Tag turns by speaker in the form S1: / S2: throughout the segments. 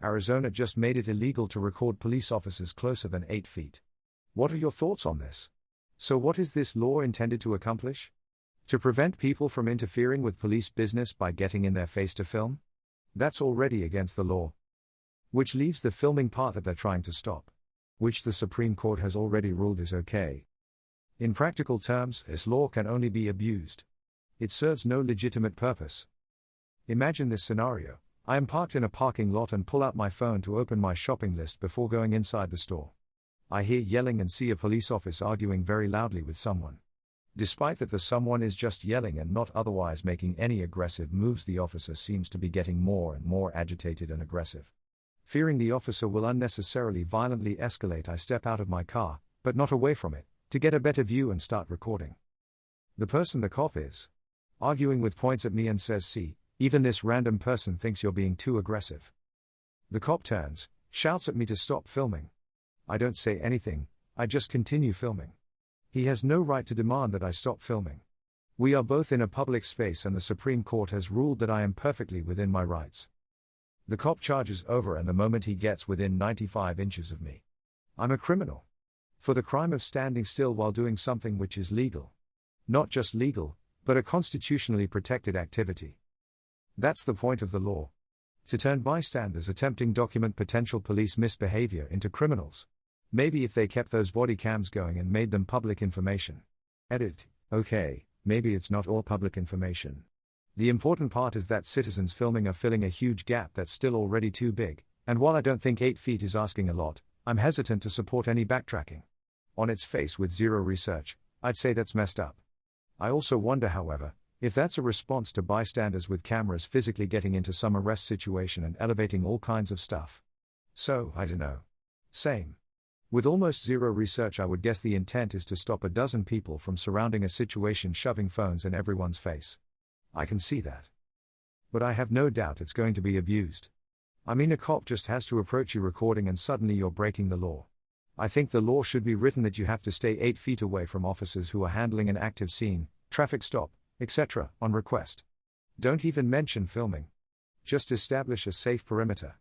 S1: Arizona just made it illegal to record police officers closer than 8 feet. What are your thoughts on this? So what is this law intended to accomplish? To prevent people from interfering with police business by getting in their face to film? That's already against the law. Which leaves the filming part that they're trying to stop. Which the Supreme Court has already ruled is okay. In practical terms, this law can only be abused. It serves no legitimate purpose. Imagine this scenario. I am parked in a parking lot and pull out my phone to open my shopping list before going inside the store. I hear yelling and see a police officer arguing very loudly with someone. Despite that the someone is just yelling and not otherwise making any aggressive moves, the officer seems to be getting more and more agitated and aggressive. Fearing the officer will unnecessarily violently escalate, I step out of my car, but not away from it, to get a better view and start recording. The person the cop is arguing with points at me and says, "See, even this random person thinks you're being too aggressive." The cop turns, shouts at me to stop filming. I don't say anything, I just continue filming. He has no right to demand that I stop filming. We are both in a public space and the Supreme Court has ruled that I am perfectly within my rights. The cop charges over, and the moment he gets within 95 inches of me, I'm a criminal. For the crime of standing still while doing something which is legal. Not just legal, but a constitutionally protected activity. That's the point of the law. To turn bystanders attempting document potential police misbehavior into criminals. Maybe if they kept those body cams going and made them public information. Edit. Okay, maybe it's not all public information. The important part is that citizens filming are filling a huge gap that's still already too big, and while I don't think 8 feet is asking a lot, I'm hesitant to support any backtracking. On its face with zero research, I'd say that's messed up. I also wonder, however, if that's a response to bystanders with cameras physically getting into some arrest situation and elevating all kinds of stuff. So, I don't know. Same. With almost zero research, I would guess the intent is to stop a dozen people from surrounding a situation shoving phones in everyone's face. I can see that. But I have no doubt it's going to be abused. I mean, a cop just has to approach you recording and suddenly you're breaking the law. I think the law should be written that you have to stay 8 feet away from officers who are handling an active scene, traffic stop, etc., on request. Don't even mention filming. Just establish a safe perimeter.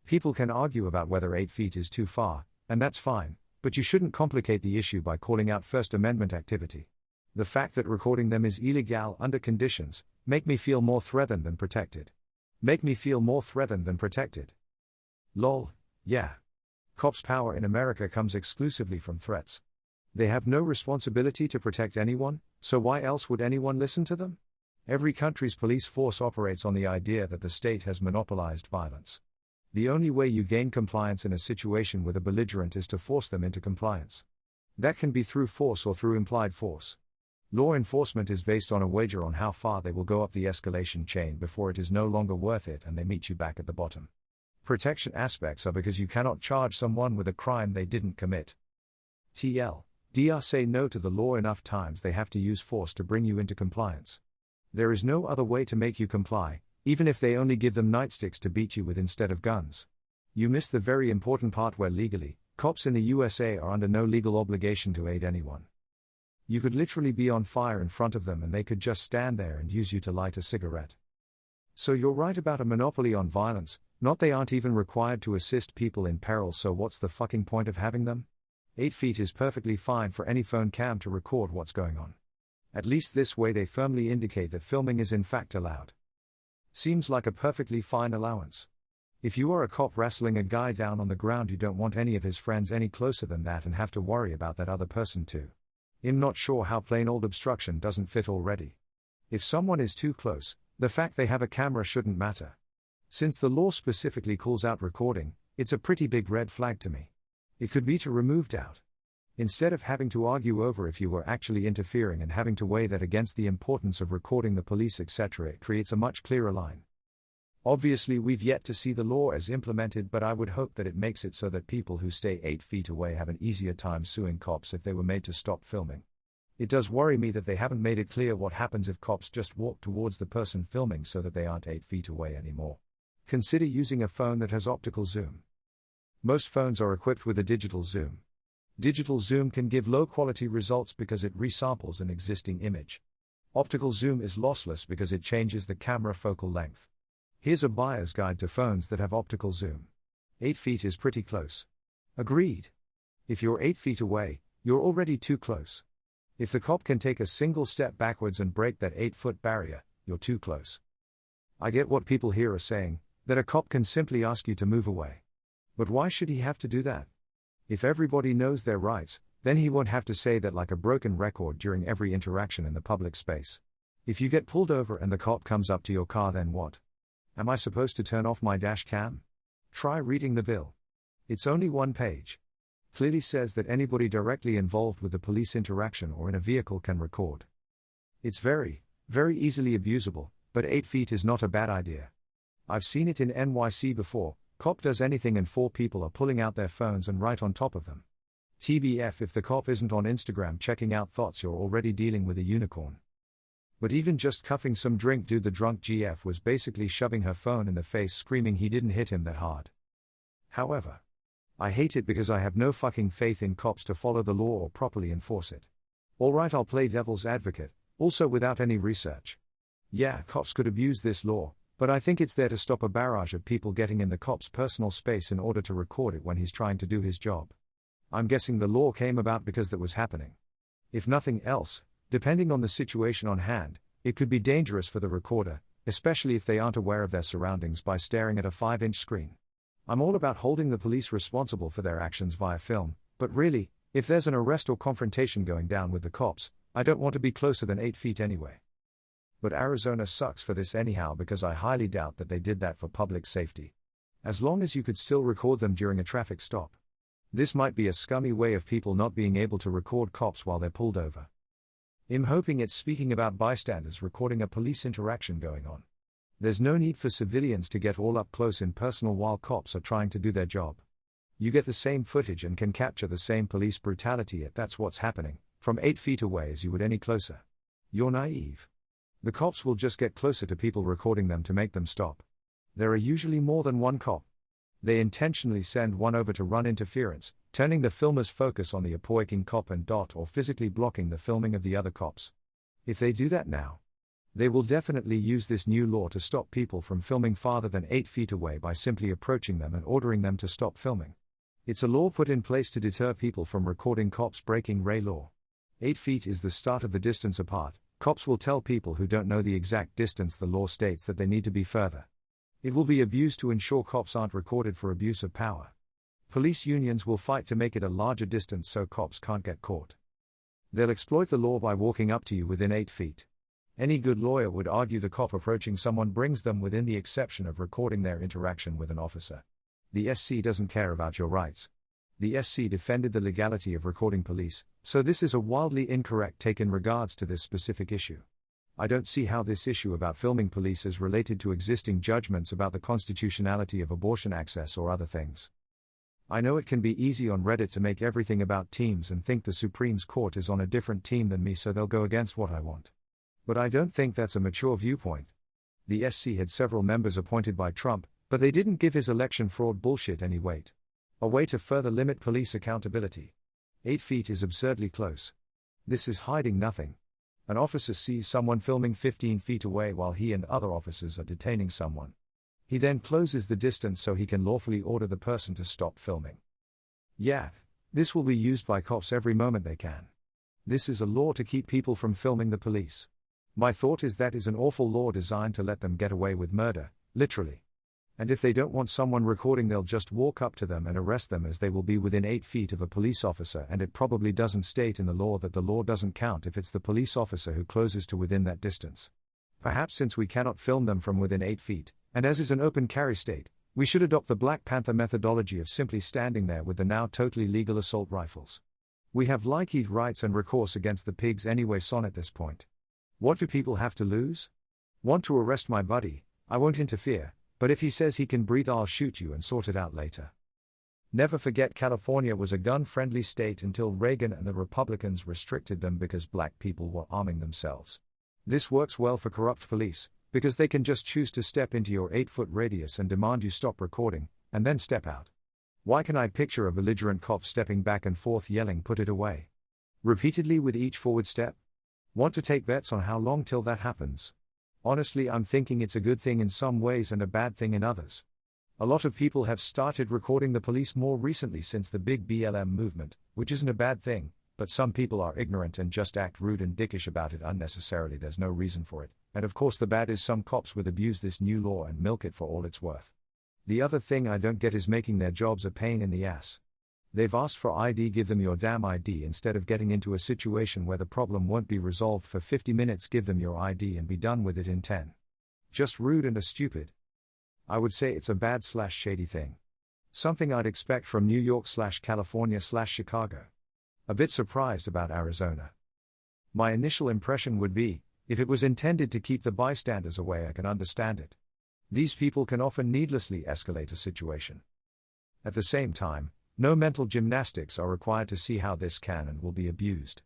S1: People can argue about whether 8 feet is too far, and that's fine, but you shouldn't complicate the issue by calling out First Amendment activity. The fact that recording them is illegal under conditions make me feel more threatened than protected. Make me feel more threatened than protected. Lol, yeah. Cops' power in America comes exclusively from threats. They have no responsibility to protect anyone, so why else would anyone listen to them? Every country's police force operates on the idea that the state has monopolized violence. The only way you gain compliance in a situation with a belligerent is to force them into compliance. That can be through force or through implied force. Law enforcement is based on a wager on how far they will go up the escalation chain before it is no longer worth it and they meet you back at the bottom. Protection aspects are because you cannot charge someone with a crime they didn't commit. TLDR say no to the law enough times they have to use force to bring you into compliance. There is no other way to make you comply, even if they only give them nightsticks to beat you with instead of guns. You miss the very important part where legally, cops in the USA are under no legal obligation to aid anyone. You could literally be on fire in front of them and they could just stand there and use you to light a cigarette. So you're right about a monopoly on violence, not they aren't even required to assist people in peril, so what's the fucking point of having them? 8 feet is perfectly fine for any phone cam to record what's going on. At least this way they firmly indicate that filming is in fact allowed. Seems like a perfectly fine allowance. If you are a cop wrestling a guy down on the ground, you don't want any of his friends any closer than that and have to worry about that other person too. I'm not sure how plain old obstruction doesn't fit already. If someone is too close, the fact they have a camera shouldn't matter. Since the law specifically calls out recording, it's a pretty big red flag to me. It could be to remove doubt. Instead of having to argue over if you were actually interfering and having to weigh that against the importance of recording the police, etc., it creates a much clearer line. Obviously we've yet to see the law as implemented, but I would hope that it makes it so that people who stay 8 feet away have an easier time suing cops if they were made to stop filming. It does worry me that they haven't made it clear what happens if cops just walk towards the person filming so that they aren't 8 feet away anymore. Consider using a phone that has optical zoom. Most phones are equipped with a digital zoom. Digital zoom can give low-quality results because it resamples an existing image. Optical zoom is lossless because it changes the camera focal length. Here's a buyer's guide to phones that have optical zoom. 8 feet is pretty close. Agreed. If you're 8 feet away, you're already too close. If the cop can take a single step backwards and break that 8-foot barrier, you're too close. I get what people here are saying, that a cop can simply ask you to move away. But why should he have to do that? If everybody knows their rights, then he won't have to say that like a broken record during every interaction in the public space. If you get pulled over and the cop comes up to your car, then what? Am I supposed to turn off my dash cam? Try reading the bill. It's only one page. Clearly says that anybody directly involved with the police interaction or in a vehicle can record. It's very, very easily abusable, but 8 feet is not a bad idea. I've seen it in NYC before. Cop does anything and 4 people are pulling out their phones and right on top of them. TBF, if the cop isn't on Instagram checking out thoughts, you're already dealing with a unicorn. But even just cuffing some drink dude, the drunk GF was basically shoving her phone in the face, screaming he didn't hit him that hard. However, I hate it because I have no fucking faith in cops to follow the law or properly enforce it. Alright, I'll play devil's advocate, also without any research. Yeah, cops could abuse this law, but I think it's there to stop a barrage of people getting in the cop's personal space in order to record it when he's trying to do his job. I'm guessing the law came about because that was happening. If nothing else, depending on the situation on hand, it could be dangerous for the recorder, especially if they aren't aware of their surroundings by staring at a 5-inch screen. I'm all about holding the police responsible for their actions via film, but really, if there's an arrest or confrontation going down with the cops, I don't want to be closer than 8 feet anyway. But Arizona sucks for this anyhow, because I highly doubt that they did that for public safety. As long as you could still record them during a traffic stop. This might be a scummy way of people not being able to record cops while they're pulled over. I'm hoping it's speaking about bystanders recording a police interaction going on. There's no need for civilians to get all up close and personal while cops are trying to do their job. You get the same footage and can capture the same police brutality if that's what's happening, from 8 feet away as you would any closer. You're naive. The cops will just get closer to people recording them to make them stop. There are usually more than one cop. They intentionally send one over to run interference, turning the filmer's focus on the approaching cop and or physically blocking the filming of the other cops. If they do that now, they will definitely use this new law to stop people from filming farther than 8 feet away by simply approaching them and ordering them to stop filming. It's a law put in place to deter people from recording cops breaking Ray law. 8 feet is the start of the distance apart. Cops will tell people who don't know the exact distance the law states that they need to be further. It will be abused to ensure cops aren't recorded for abuse of power. Police unions will fight to make it a larger distance so cops can't get caught. They'll exploit the law by walking up to you within 8 feet. Any good lawyer would argue the cop approaching someone brings them within the exception of recording their interaction with an officer. The SC doesn't care about your rights. The SC defended the legality of recording police, so this is a wildly incorrect take in regards to this specific issue. I don't see how this issue about filming police is related to existing judgments about the constitutionality of abortion access or other things. I know it can be easy on Reddit to make everything about teams and think the Supreme Court is on a different team than me, so they'll go against what I want. But I don't think that's a mature viewpoint. The SC had several members appointed by Trump, but they didn't give his election fraud bullshit any weight. A way to further limit police accountability. 8 feet is absurdly close. This is hiding nothing. An officer sees someone filming 15 feet away while he and other officers are detaining someone. He then closes the distance so he can lawfully order the person to stop filming. Yeah, this will be used by cops every moment they can. This is a law to keep people from filming the police. My thought is that is an awful law designed to let them get away with murder, literally. And if they don't want someone recording, they'll just walk up to them and arrest them, as they will be within 8 feet of a police officer, and it probably doesn't state in the law that the law doesn't count if it's the police officer who closes to within that distance. Perhaps since we cannot film them from within 8 feet, and as is an open carry state, we should adopt the Black Panther methodology of simply standing there with the now totally legal assault rifles. We have likelihood rights and recourse against the pigs anyway, son, at this point. What do people have to lose? Want to arrest my buddy? I won't interfere. But if he says he can breathe, I'll shoot you and sort it out later. Never forget, California was a gun-friendly state until Reagan and the Republicans restricted them because black people were arming themselves. This works well for corrupt police, because they can just choose to step into your 8-foot radius and demand you stop recording, and then step out. Why can I picture a belligerent cop stepping back and forth yelling, "Put it away," repeatedly with each forward step? Want to take bets on how long till that happens? Honestly, I'm thinking it's a good thing in some ways and a bad thing in others. A lot of people have started recording the police more recently since the big BLM movement, which isn't a bad thing, but some people are ignorant and just act rude and dickish about it unnecessarily. There's no reason for it. And of course, the bad is some cops would abuse this new law and milk it for all it's worth. The other thing I don't get is making their jobs a pain in the ass. They've asked for ID, give them your damn ID instead of getting into a situation where the problem won't be resolved for 50 minutes. Give them your ID and be done with it in 10. Just rude and stupid. I would say it's a bad/shady thing. Something I'd expect from New York/California/Chicago. A bit surprised about Arizona. My initial impression would be, if it was intended to keep the bystanders away, I can understand it. These people can often needlessly escalate a situation. At the same time, no mental gymnastics are required to see how this can and will be abused.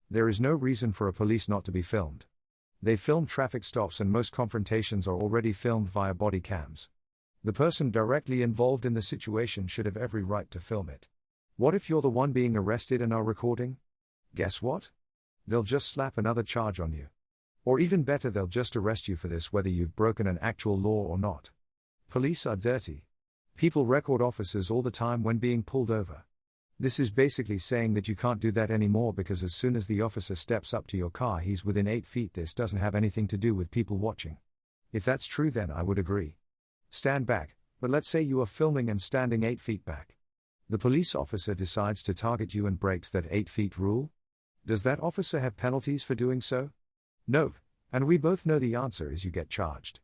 S1: There is no reason for a police not to be filmed. They film traffic stops and most confrontations are already filmed via body cams. The person directly involved in the situation should have every right to film it. What if you're the one being arrested and are recording? Guess what? They'll just slap another charge on you. Or even better, they'll just arrest you for this whether you've broken an actual law or not. Police are dirty. People record officers all the time when being pulled over. This is basically saying that you can't do that anymore because as soon as the officer steps up to your car, he's within 8 feet. This doesn't have anything to do with people watching. If that's true, then I would agree. Stand back, but let's say you are filming and standing 8 feet back. The police officer decides to target you and breaks that 8 feet rule? Does that officer have penalties for doing so? No, and we both know the answer is you get charged.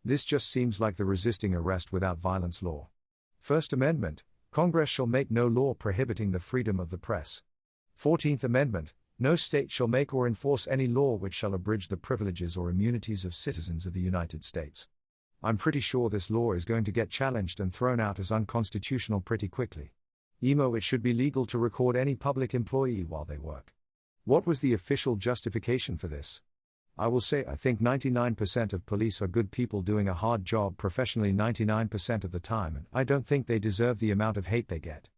S1: This just seems like the resisting arrest without violence law. First Amendment, Congress shall make no law prohibiting the freedom of the press. 14th Amendment, no state shall make or enforce any law which shall abridge the privileges or immunities of citizens of the United States. I'm pretty sure this law is going to get challenged and thrown out as unconstitutional pretty quickly. It should be legal to record any public employee while they work. What was the official justification for this? I will say I think 99% of police are good people doing a hard job professionally 99% of the time, and I don't think they deserve the amount of hate they get.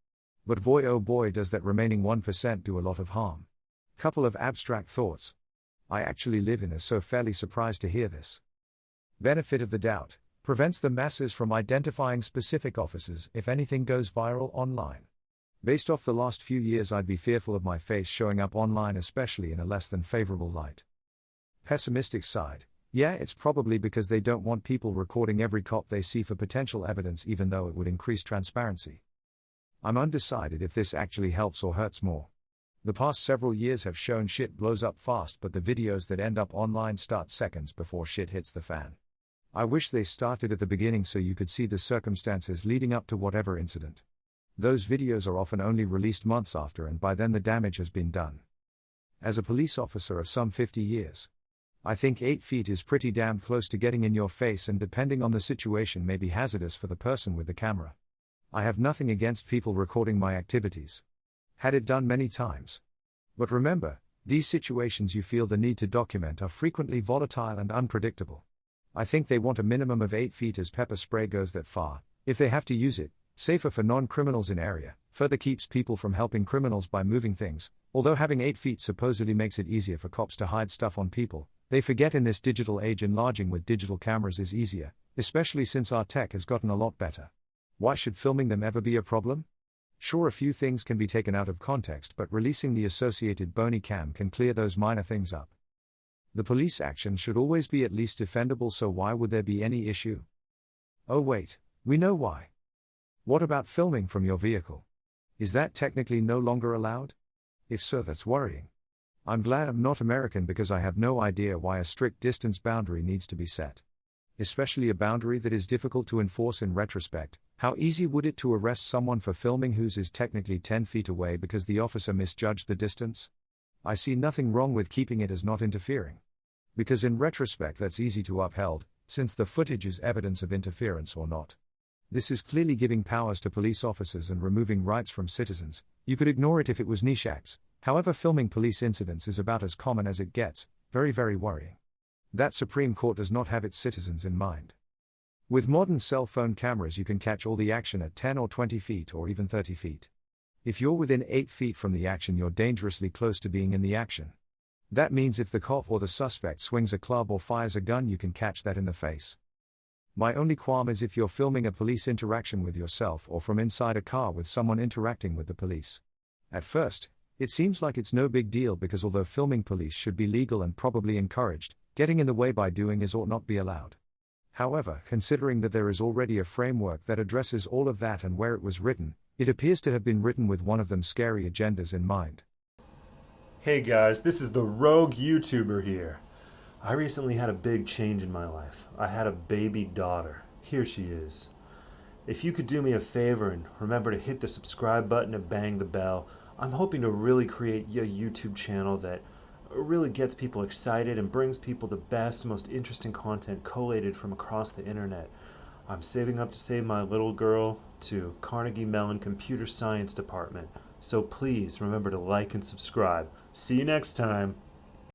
S1: But boy oh boy, does that remaining 1% do a lot of harm. Couple of abstract thoughts. I actually live in, so fairly surprised to hear this. Benefit of the doubt prevents the masses from identifying specific officers if anything goes viral online. Based off the last few years, I'd be fearful of my face showing up online, especially in a less than favorable light. Pessimistic side, yeah, it's probably because they don't want people recording every cop they see for potential evidence, even though it would increase transparency. I'm undecided if this actually helps or hurts more. The past several years have shown shit blows up fast, but the videos that end up online start seconds before shit hits the fan. I wish they started at the beginning so you could see the circumstances leading up to whatever incident. Those videos are often only released months after, and by then the damage has been done. As a police officer of some 50 years, I think 8 feet is pretty damn close to getting in your face, and depending on the situation may be hazardous for the person with the camera. I have nothing against people recording my activities. Had it done many times. But remember, these situations you feel the need to document are frequently volatile and unpredictable. I think they want a minimum of 8 feet as pepper spray goes that far, if they have to use it, safer for non-criminals in area, further keeps people from helping criminals by moving things. Although having 8 feet supposedly makes it easier for cops to hide stuff on people, they forget in this digital age enlarging with digital cameras is easier, especially since our tech has gotten a lot better. Why should filming them ever be a problem? Sure, a few things can be taken out of context, but releasing the associated bony cam can clear those minor things up. The police action should always be at least defendable, so why would there be any issue? Oh wait, we know why. What about filming from your vehicle? Is that technically no longer allowed? If so, that's worrying. I'm glad I'm not American because I have no idea why a strict distance boundary needs to be set. Especially a boundary that is difficult to enforce in retrospect. How easy would it to arrest someone for filming whose is technically 10 feet away because the officer misjudged the distance? I see nothing wrong with keeping it as not interfering. Because in retrospect that's easy to upheld, since the footage is evidence of interference or not. This is clearly giving powers to police officers and removing rights from citizens. You could ignore it if it was niche acts. However, filming police incidents is about as common as it gets, very worrying. That Supreme Court does not have its citizens in mind. With modern cell phone cameras you can catch all the action at 10 or 20 feet or even 30 feet. If you're within 8 feet from the action, you're dangerously close to being in the action. That means if the cop or the suspect swings a club or fires a gun, you can catch that in the face. My only qualm is if you're filming a police interaction with yourself or from inside a car with someone interacting with the police. At first, it seems like it's no big deal because although filming police should be legal and probably encouraged, getting in the way by doing is ought not be allowed. However, considering that there is already a framework that addresses all of that and where it was written, it appears to have been written with one of them scary agendas in mind.
S2: Hey guys, this is the Rogue YouTuber here. I recently had a big change in my life. I had a baby daughter. Here she is. If you could do me a favor and remember to hit the subscribe button and bang the bell, I'm hoping to really create a YouTube channel that really gets people excited and brings people the best, most interesting content collated from across the internet. I'm saving up to save my little girl to Carnegie Mellon Computer Science Department. So please remember to like and subscribe. See you next time.